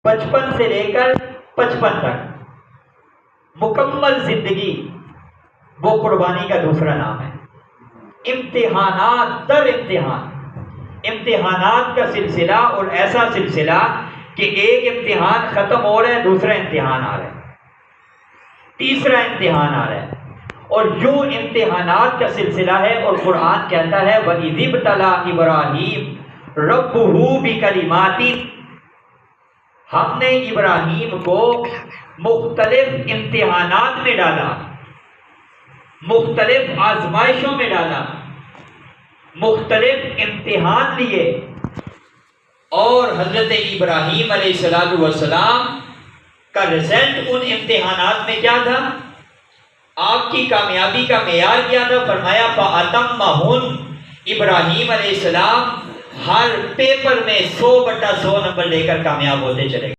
55 سے لے کر 55 تک مکمل زندگی وہ قربانی کا دوسرا نام ہے۔ امتحانات در امتحان، امتحانات کا سلسلہ، اور ایسا سلسلہ کہ ایک امتحان ختم ہو رہا ہے، دوسرا امتحان آ رہا ہے، تیسرا امتحان آ رہا ہے، اور یوں امتحانات کا سلسلہ ہے۔ اور قرآن کہتا ہے وَإِذِ ابْتَلَىٰ إِبْرَاهِيمَ رَبُّهُ بِكَلِمَاتٍ، ہم نے ابراہیم کو مختلف امتحانات میں ڈالا، مختلف آزمائشوں میں ڈالا، مختلف امتحان لیے، اور حضرت ابراہیم علیہ السلام کا رزلٹ ان امتحانات میں کیا تھا؟ آپ کی کامیابی کا معیار کیا تھا؟ فرمایا فَأَتَمَّهُنَّ، ابراہیم علیہ السلام ہر پیپر میں 100/100 نمبر لے کر کامیاب ہوتے چلے گئے۔